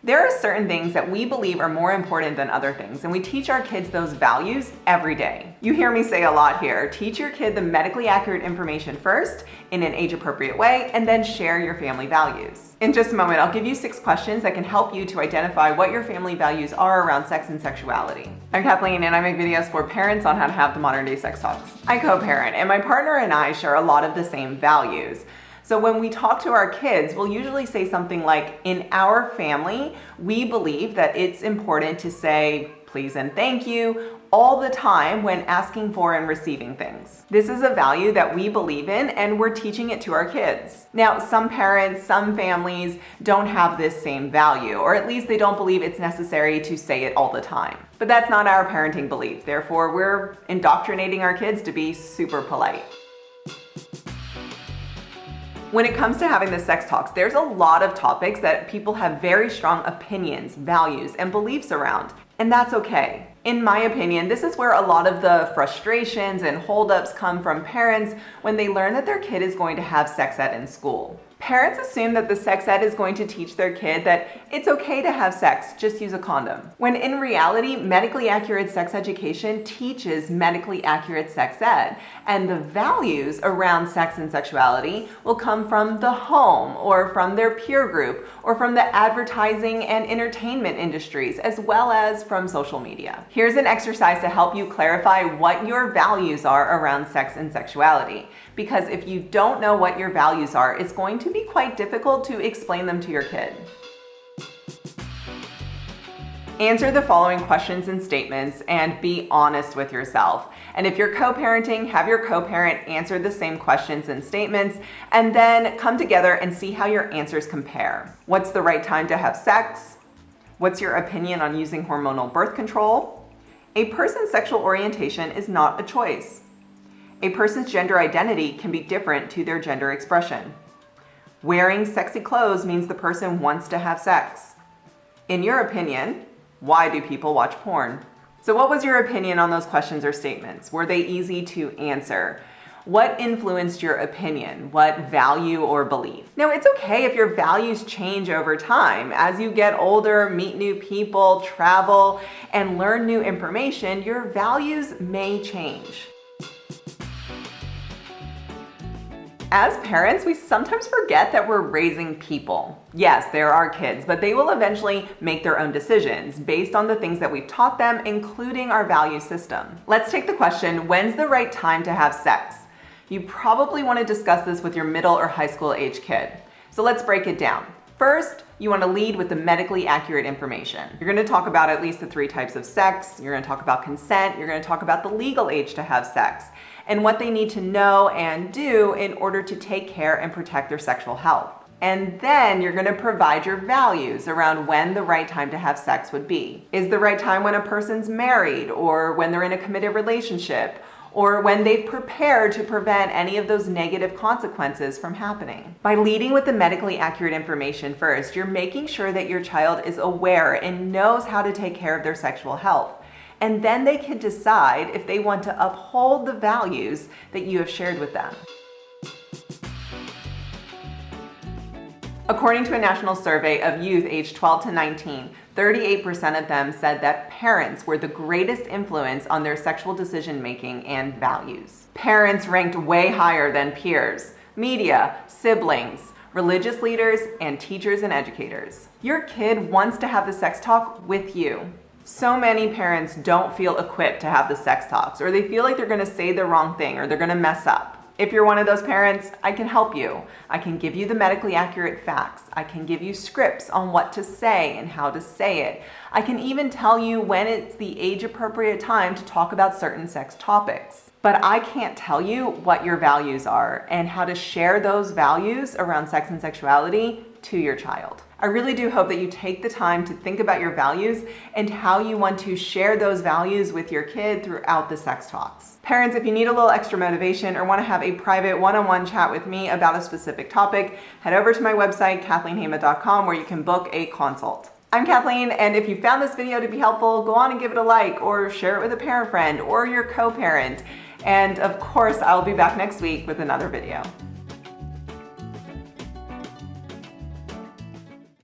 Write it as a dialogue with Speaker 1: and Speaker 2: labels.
Speaker 1: There are certain things that we believe are more important than other things, and we teach our kids those values every day. You hear me say a lot here. Teach your kid the medically accurate information first in an age-appropriate way, and then share your family values. In just a moment, I'll give you 6 questions that can help you to identify what your family values are around sex and sexuality. I'm Kathleen, and I make videos for parents on how to have the modern-day sex talks. I co-parent, and my partner and I share a lot of the same values. So when we talk to our kids, we'll usually say something like, in our family, we believe that it's important to say please and thank you all the time when asking for and receiving things. This is a value that we believe in, and we're teaching it to our kids. Now, some parents, some families don't have this same value, or at least they don't believe it's necessary to say it all the time. But that's not our parenting belief. Therefore, we're indoctrinating our kids to be super polite. When it comes to having the sex talks, there's a lot of topics that people have very strong opinions, values, and beliefs around, and that's okay. In my opinion, this is where a lot of the frustrations and holdups come from parents when they learn that their kid is going to have sex ed in school. Parents assume that the sex ed is going to teach their kid that it's okay to have sex, just use a condom. When in reality, medically accurate sex education teaches medically accurate sex ed, and the values around sex and sexuality will come from the home, or from their peer group, or from the advertising and entertainment industries, as well as from social media. Here's an exercise to help you clarify what your values are around sex and sexuality. Because if you don't know what your values are, it's going to be quite difficult to explain them to your kid. Answer the following questions and statements and be honest with yourself. And if you're co-parenting, have your co-parent answer the same questions and statements, and then come together and see how your answers compare. What's the right time to have sex? What's your opinion on using hormonal birth control? A person's sexual orientation is not a choice. A person's gender identity can be different to their gender expression. Wearing sexy clothes means the person wants to have sex. In your opinion, why do people watch porn? So what was your opinion on those questions or statements? Were they easy to answer? What influenced your opinion? What value or belief? Now, it's okay if your values change over time. As you get older, meet new people, travel, and learn new information, your values may change. As parents, we sometimes forget that we're raising people. Yes, there are kids, but they will eventually make their own decisions based on the things that we've taught them, including our value system. Let's take the question, when's the right time to have sex? You probably want to discuss this with your middle or high school age kid. So let's break it down. First, you want to lead with the medically accurate information. You're going to talk about at least the 3 types of sex. You're going to talk about consent. You're going to talk about the legal age to have sex and what they need to know and do in order to take care and protect their sexual health. And then you're going to provide your values around when the right time to have sex would be. Is the right time when a person's married, or when they're in a committed relationship, or when they've prepared to prevent any of those negative consequences from happening? By leading with the medically accurate information first, you're making sure that your child is aware and knows how to take care of their sexual health. And then they can decide if they want to uphold the values that you have shared with them. According to a national survey of youth aged 12 to 19, 38% of them said that parents were the greatest influence on their sexual decision-making and values. Parents ranked way higher than peers, media, siblings, religious leaders, and teachers and educators. Your kid wants to have the sex talk with you. So many parents don't feel equipped to have the sex talks, or they feel like they're going to say the wrong thing, or they're going to mess up. If you're one of those parents, I can help you. I can give you the medically accurate facts. I can give you scripts on what to say and how to say it. I can even tell you when it's the age-appropriate time to talk about certain sex topics. But I can't tell you what your values are and how to share those values around sex and sexuality to your child. I really do hope that you take the time to think about your values and how you want to share those values with your kid throughout the sex talks. Parents, if you need a little extra motivation or want to have a private one-on-one chat with me about a specific topic, head over to my website, kathleenhema.com, where you can book a consult. I'm Kathleen, and if you found this video to be helpful, go on and give it a like or share it with a parent friend or your co-parent. And of course, I'll be back next week with another video.